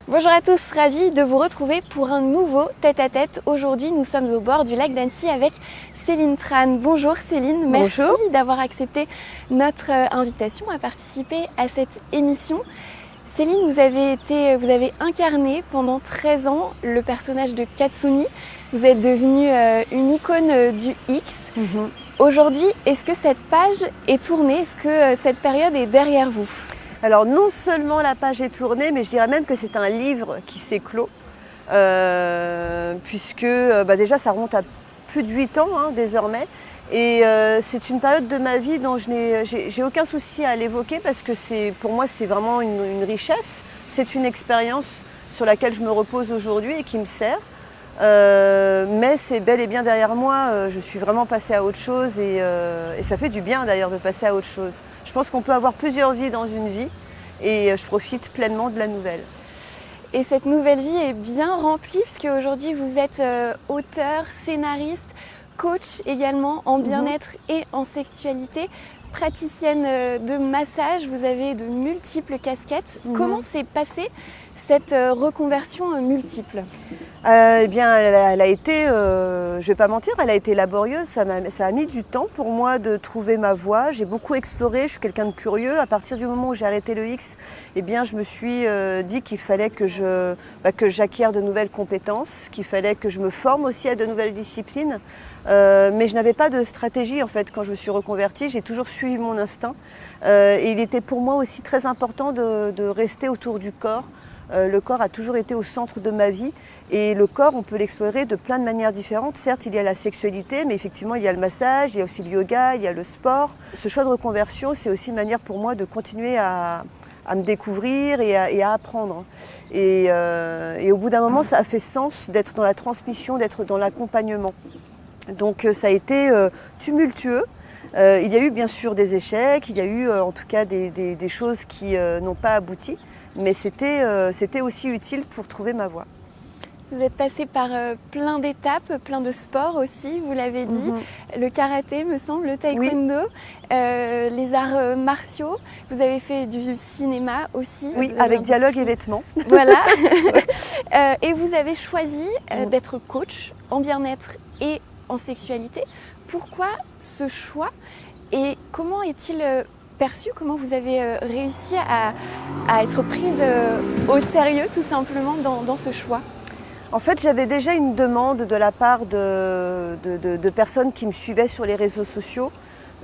Bonjour à tous, ravie de vous retrouver pour un nouveau tête-à-tête. Aujourd'hui, nous sommes au bord du lac d'Annecy avec Céline Tran. Bonjour Céline, merci d'avoir accepté notre invitation à participer à cette émission. Céline, vous avez incarné pendant 13 ans le personnage de Katsumi. Vous êtes devenue une icône du X. Aujourd'hui, est-ce que cette page est tournée? Est-ce que cette période est derrière vous? Alors non seulement la page est tournée, mais je dirais même que c'est un livre qui s'est clos, puisque déjà ça remonte à plus de 8 ans désormais. Et c'est une période de ma vie dont j'ai aucun souci à l'évoquer parce que pour moi c'est vraiment une richesse. C'est une expérience sur laquelle je me repose aujourd'hui et qui me sert. Mais c'est bel et bien derrière moi, je suis vraiment passée à autre chose et ça fait du bien d'ailleurs de passer à autre chose. Je pense qu'on peut avoir plusieurs vies dans une vie et je profite pleinement de la nouvelle. Et cette nouvelle vie est bien remplie puisque aujourd'hui vous êtes auteur, scénariste, coach également en bien-être et en sexualité, praticienne de massage, vous avez de multiples casquettes. Comment s'est passée cette reconversion multiple? Eh bien, elle a été, je ne vais pas mentir, elle a été laborieuse. Ça a mis du temps pour moi de trouver ma voie. J'ai beaucoup exploré, je suis quelqu'un de curieux. À partir du moment où j'ai arrêté le X, eh bien, je me suis dit qu'il fallait que j'acquière de nouvelles compétences, qu'il fallait que je me forme aussi à de nouvelles disciplines. Mais je n'avais pas de stratégie en fait quand je me suis reconvertie. J'ai toujours suivi mon instinct. Et il était pour moi aussi très important de rester autour du corps. Le corps a toujours été au centre de ma vie et le corps, on peut l'explorer de plein de manières différentes. Certes, il y a la sexualité, mais effectivement, il y a le massage, il y a aussi le yoga, il y a le sport. Ce choix de reconversion, c'est aussi une manière pour moi de continuer à me découvrir et à apprendre. Et au bout d'un moment, ça a fait sens d'être dans la transmission, d'être dans l'accompagnement. Donc ça a été tumultueux. Il y a eu bien sûr des échecs, il y a eu en tout cas des choses qui n'ont pas abouti. Mais c'était aussi utile pour trouver ma voie. Vous êtes passé par plein d'étapes, plein de sports aussi, vous l'avez dit. Le karaté, me semble, le taekwondo, les arts martiaux. Vous avez fait du cinéma aussi. Oui, avec dialogue et vêtements. Voilà. Et vous avez choisi d'être coach en bien-être et en sexualité. Pourquoi ce choix et comment est-il perçu? Comment vous avez réussi à être prise au sérieux tout simplement dans ce choix? En fait, j'avais déjà une demande de la part de personnes qui me suivaient sur les réseaux sociaux.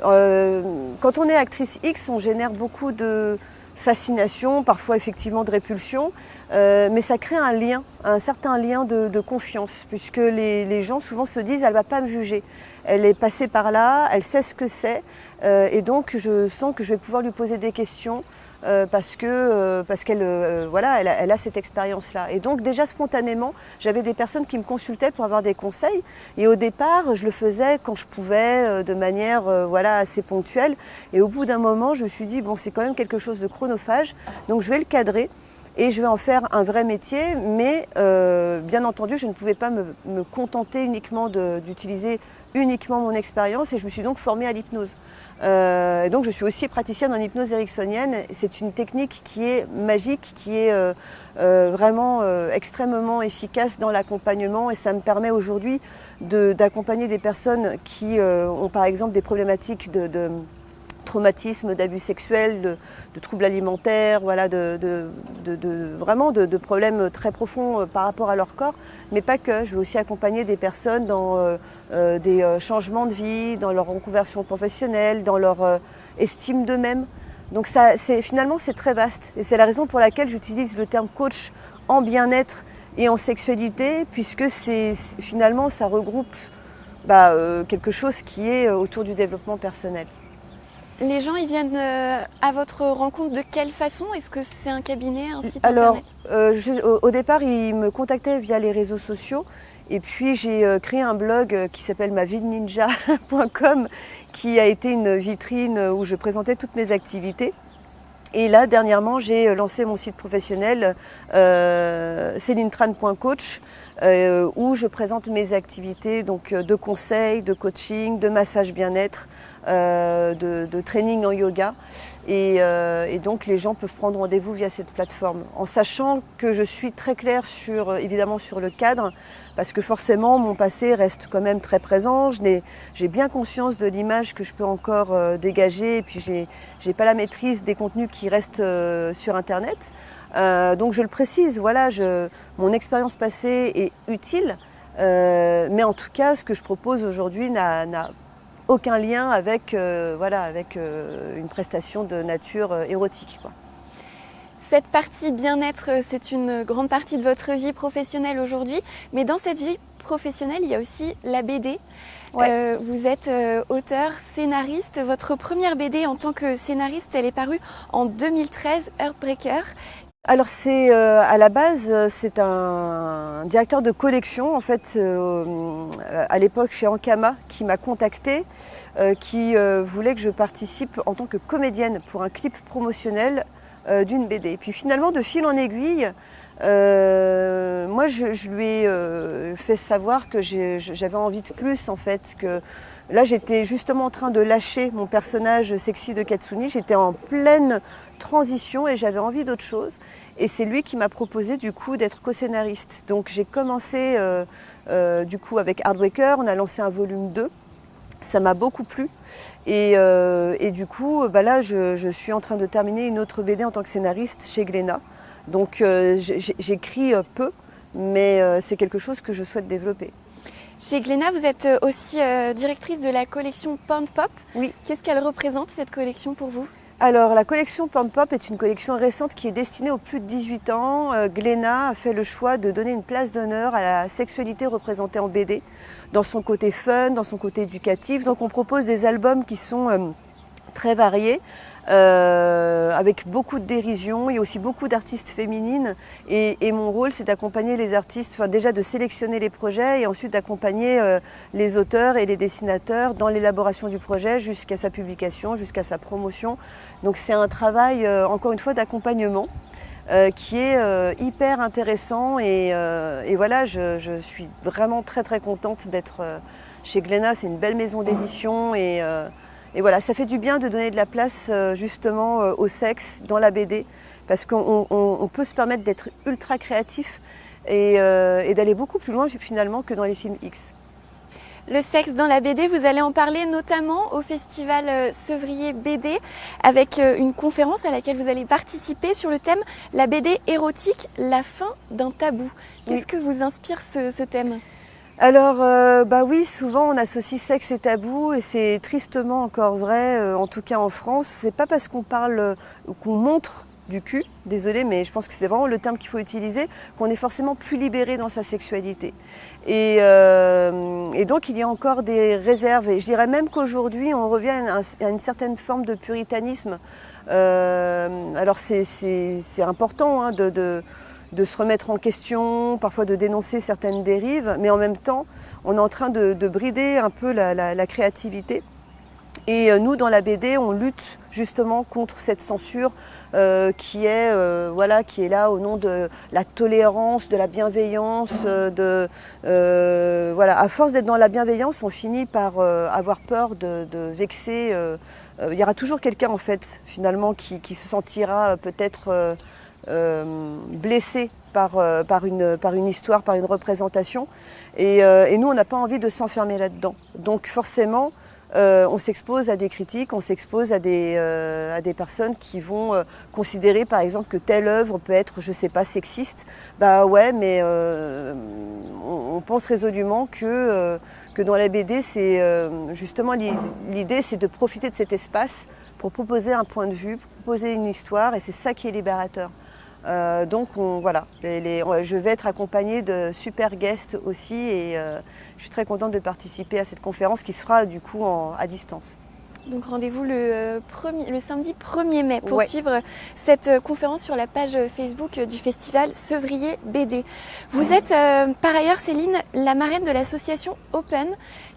Quand on est actrice X, on génère beaucoup de fascination, parfois effectivement de répulsion, mais ça crée un lien, un certain lien de confiance, puisque les gens souvent se disent « elle ne va pas me juger ». Elle est passée par là, elle sait ce que c'est, et donc je sens que je vais pouvoir lui poser des questions parce qu'elle elle a cette expérience-là. Et donc déjà spontanément, j'avais des personnes qui me consultaient pour avoir des conseils. Et au départ, je le faisais quand je pouvais, de manière assez ponctuelle. Et au bout d'un moment, je me suis dit, bon, c'est quand même quelque chose de chronophage, donc je vais le cadrer. Et je vais en faire un vrai métier, mais bien entendu, je ne pouvais pas me contenter uniquement d'utiliser uniquement mon expérience et je me suis donc formée à l'hypnose. Donc je suis aussi praticienne en hypnose ericksonienne. C'est une technique qui est magique, qui est vraiment extrêmement efficace dans l'accompagnement et ça me permet aujourd'hui d'accompagner des personnes qui ont par exemple des problématiques de traumatisme, d'abus sexuels, de troubles alimentaires, voilà, vraiment de problèmes très profonds par rapport à leur corps, mais pas que. Je vais aussi accompagner des personnes dans des changements de vie, dans leur reconversion professionnelle, dans leur estime d'eux-mêmes. Donc finalement, c'est très vaste. Et c'est la raison pour laquelle j'utilise le terme coach en bien-être et en sexualité, puisque finalement, ça regroupe quelque chose qui est autour du développement personnel. Les gens, ils viennent à votre rencontre de quelle façon? Est-ce que c'est un cabinet, un site internet? Au départ, ils me contactaient via les réseaux sociaux. Et puis, j'ai créé un blog qui s'appelle mavideninja.com qui a été une vitrine où je présentais toutes mes activités. Et là, dernièrement, j'ai lancé mon site professionnel celinetran.coach où je présente mes activités donc, de conseils, de coaching, de massage bien-être de training en yoga. Et donc les gens peuvent prendre rendez-vous via cette plateforme, en sachant que je suis très claire évidemment sur le cadre, parce que forcément mon passé reste quand même très présent. J'ai bien conscience de l'image que je peux encore dégager, et puis j'ai pas la maîtrise des contenus qui restent sur Internet. Donc je le précise, voilà, mon expérience passée est utile, mais en tout cas ce que je propose aujourd'hui n'a aucun lien avec, une prestation de nature érotique, quoi. Cette partie bien-être, c'est une grande partie de votre vie professionnelle aujourd'hui, mais dans cette vie professionnelle, il y a aussi la BD. Ouais. Vous êtes auteur, scénariste. Votre première BD en tant que scénariste, elle est parue en 2013, Heartbreaker. Alors c'est à la base c'est un directeur de collection en fait à l'époque chez Ankama qui m'a contacté, qui voulait que je participe en tant que comédienne pour un clip promotionnel d'une BD. Et puis finalement de fil en aiguille, moi je lui ai fait savoir que j'avais envie de plus en fait, que là j'étais justement en train de lâcher mon personnage sexy de Katsuni, j'étais en pleine transition et j'avais envie d'autre chose. Et c'est lui qui m'a proposé du coup d'être co-scénariste. Donc j'ai commencé du coup avec Heartbreaker, on a lancé un volume 2. Ça m'a beaucoup plu et du coup là je suis en train de terminer une autre BD en tant que scénariste chez Glénat. Donc j'écris peu, mais c'est quelque chose que je souhaite développer. Chez Glénat, vous êtes aussi directrice de la collection Porn Pop. Oui. Qu'est-ce qu'elle représente cette collection pour vous ? Alors la collection Porn Pop est une collection récente qui est destinée aux plus de 18 ans. Glénat a fait le choix de donner une place d'honneur à la sexualité représentée en BD, dans son côté fun, dans son côté éducatif. Donc on propose des albums qui sont très variés, avec beaucoup de dérision. Il y a aussi beaucoup d'artistes féminines et mon rôle c'est d'accompagner les artistes, enfin déjà de sélectionner les projets et ensuite d'accompagner les auteurs et les dessinateurs dans l'élaboration du projet jusqu'à sa publication, jusqu'à sa promotion. Donc c'est un travail encore une fois d'accompagnement qui est hyper intéressant et voilà, je suis vraiment très très contente d'être chez Glénat. C'est une belle maison d'édition et voilà, ça fait du bien de donner de la place justement au sexe dans la BD, parce qu'on peut se permettre d'être ultra créatif et d'aller beaucoup plus loin finalement que dans les films X. Le sexe dans la BD, vous allez en parler notamment au festival Sevrier BD avec une conférence à laquelle vous allez participer sur le thème « La BD érotique, la fin d'un tabou ». Qu'est-ce que vous inspire ce thème ? Alors oui, souvent on associe sexe et tabou et c'est tristement encore vrai, en tout cas en France. C'est pas parce qu'on parle, qu'on montre du cul, désolé, mais je pense que c'est vraiment le terme qu'il faut utiliser, qu'on est forcément plus libéré dans sa sexualité. Et donc il y a encore des réserves. Et je dirais même qu'aujourd'hui on revient à une certaine forme de puritanisme. Alors c'est important hein, de se remettre en question, parfois de dénoncer certaines dérives, mais en même temps, on est en train de brider un peu la créativité. Et nous, dans la BD, on lutte justement contre cette censure qui est là au nom de la tolérance, de la bienveillance. À force d'être dans la bienveillance, on finit par avoir peur de vexer. Il y aura toujours quelqu'un, en fait, finalement, qui se sentira peut-être blessé par une histoire, par une représentation. Et nous, on n'a pas envie de s'enfermer là-dedans. Donc forcément, on s'expose à des critiques, on s'expose à des personnes qui vont considérer par exemple que telle œuvre peut être, je sais pas, sexiste. Bah ouais, mais on pense résolument que dans la BD, c'est justement l'idée, c'est de profiter de cet espace pour proposer un point de vue, pour proposer une histoire, et c'est ça qui est libérateur. Donc je vais être accompagnée de super guests aussi et je suis très contente de participer à cette conférence qui se fera du coup à distance. Donc rendez-vous le samedi 1er mai pour suivre cette conférence sur la page Facebook du festival Sevrier BD. Vous êtes par ailleurs, Céline, la marraine de l'association Open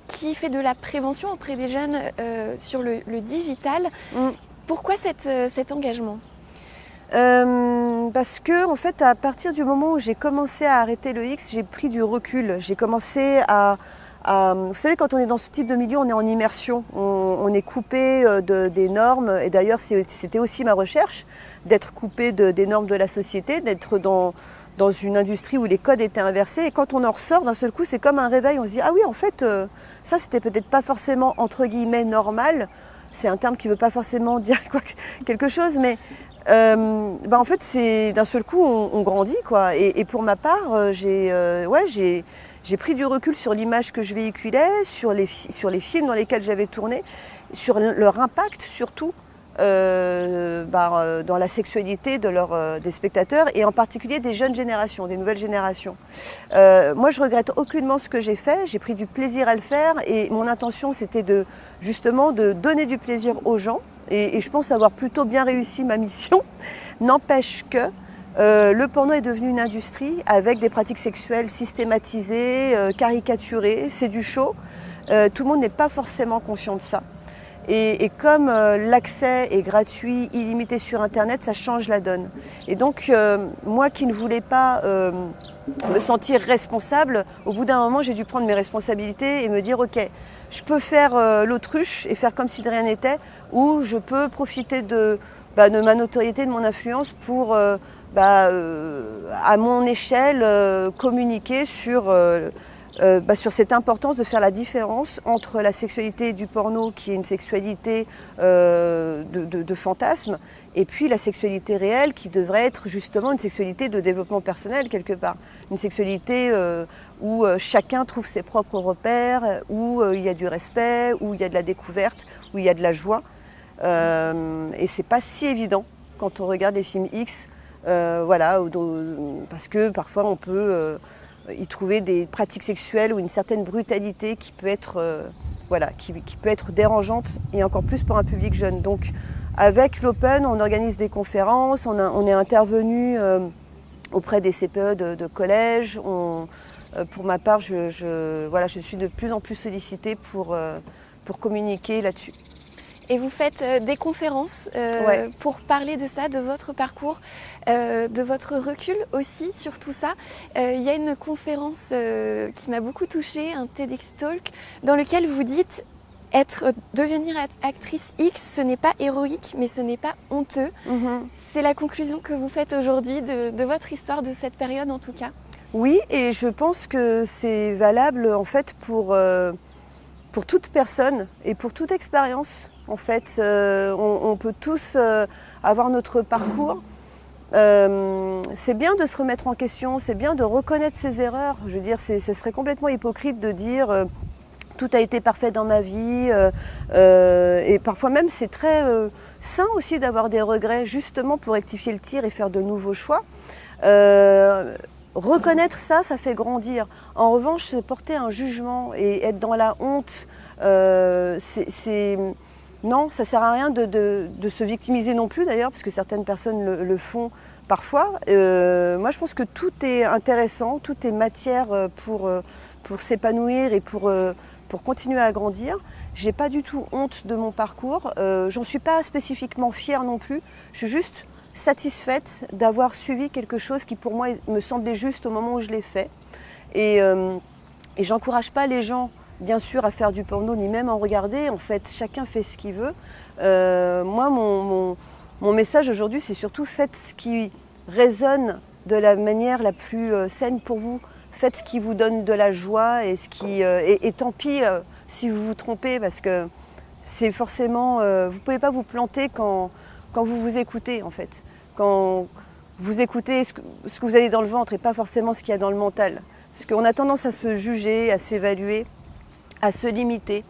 qui fait de la prévention auprès des jeunes sur le digital. Pourquoi cet engagement ? Parce que en fait, à partir du moment où j'ai commencé à arrêter le X, j'ai pris du recul. J'ai commencé à Vous savez, quand on est dans ce type de milieu, on est en immersion, on est coupé des normes, et d'ailleurs c'était aussi ma recherche, d'être coupé des normes de la société, d'être dans une industrie où les codes étaient inversés, et quand on en ressort d'un seul coup, c'est comme un réveil, on se dit ah oui, en fait, ça c'était peut-être pas forcément entre guillemets normal, c'est un terme qui veut pas forcément dire quelque chose, mais en fait c'est d'un seul coup on grandit quoi, et pour ma part j'ai pris du recul sur l'image que je véhiculais, sur les films dans lesquels j'avais tourné, sur leur impact surtout dans la sexualité des spectateurs, et en particulier des jeunes générations, des nouvelles générations. Moi je regrette aucunement ce que j'ai fait, j'ai pris du plaisir à le faire, et mon intention c'était justement de donner du plaisir aux gens, et je pense avoir plutôt bien réussi ma mission. N'empêche que le porno est devenu une industrie avec des pratiques sexuelles systématisées, caricaturées, c'est du show. Tout le monde n'est pas forcément conscient de ça. Et comme l'accès est gratuit, illimité sur Internet, ça change la donne. Et donc, moi qui ne voulais pas me sentir responsable, au bout d'un moment, j'ai dû prendre mes responsabilités et me dire, ok, je peux faire l'autruche et faire comme si de rien n'était, ou je peux profiter de ma notoriété, de mon influence pour, à mon échelle, communiquer sur cette importance de faire la différence entre la sexualité du porno, qui est une sexualité de fantasme, et puis la sexualité réelle, qui devrait être justement une sexualité de développement personnel quelque part. Une sexualité où chacun trouve ses propres repères, où il y a du respect, où il y a de la découverte, où il y a de la joie. Et c'est pas si évident quand on regarde les films X, parce que parfois on peut y trouver des pratiques sexuelles ou une certaine brutalité qui peut être, qui peut être dérangeante, et encore plus pour un public jeune. Donc avec l'Open, on organise des conférences, on est intervenu auprès des CPE de collège. Pour ma part, je suis de plus en plus sollicitée pour communiquer là-dessus. Et vous faites des conférences pour parler de ça, de votre parcours, de votre recul aussi sur tout ça. Il y a une conférence qui m'a beaucoup touchée, un TEDx Talk, dans lequel vous dites devenir actrice X, ce n'est pas héroïque, mais ce n'est pas honteux. Mm-hmm. C'est la conclusion que vous faites aujourd'hui de votre histoire, de cette période en tout cas. Oui, et je pense que c'est valable en fait pour toute personne et pour toute expérience. En fait, on peut tous avoir notre parcours. C'est bien de se remettre en question, c'est bien de reconnaître ses erreurs. Je veux dire, ce serait complètement hypocrite de dire tout a été parfait dans ma vie. Et parfois même, c'est très sain aussi d'avoir des regrets, justement pour rectifier le tir et faire de nouveaux choix. Reconnaître ça, ça fait grandir. En revanche, se porter un jugement et être dans la honte, non, ça ne sert à rien de se victimiser non plus d'ailleurs, parce que certaines personnes le font parfois. Moi je pense que tout est intéressant, tout est matière pour s'épanouir et pour continuer à grandir. Je n'ai pas du tout honte de mon parcours, j'en suis pas spécifiquement fière non plus, je suis juste satisfaite d'avoir suivi quelque chose qui pour moi me semblait juste au moment où je l'ai fait. Et j'encourage pas les gens bien sûr à faire du porno ni même à en regarder, en fait chacun fait ce qu'il veut. Moi mon message aujourd'hui c'est surtout faites ce qui résonne de la manière la plus saine pour vous, faites ce qui vous donne de la joie et tant pis si vous vous trompez, parce que c'est forcément, vous pouvez pas vous planter quand vous vous écoutez en fait, quand vous écoutez ce que vous avez dans le ventre et pas forcément ce qu'il y a dans le mental, parce qu'on a tendance à se juger, à s'évaluer, à se limiter.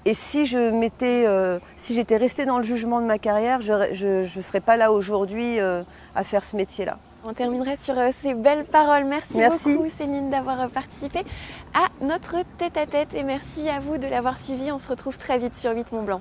Et si j'étais restée dans le jugement de ma carrière, je ne serais pas là aujourd'hui à faire ce métier-là. On terminerait sur ces belles paroles. Merci beaucoup Céline d'avoir participé à notre tête-à-tête et merci à vous de l'avoir suivi. On se retrouve très vite sur 8 Mont Blanc.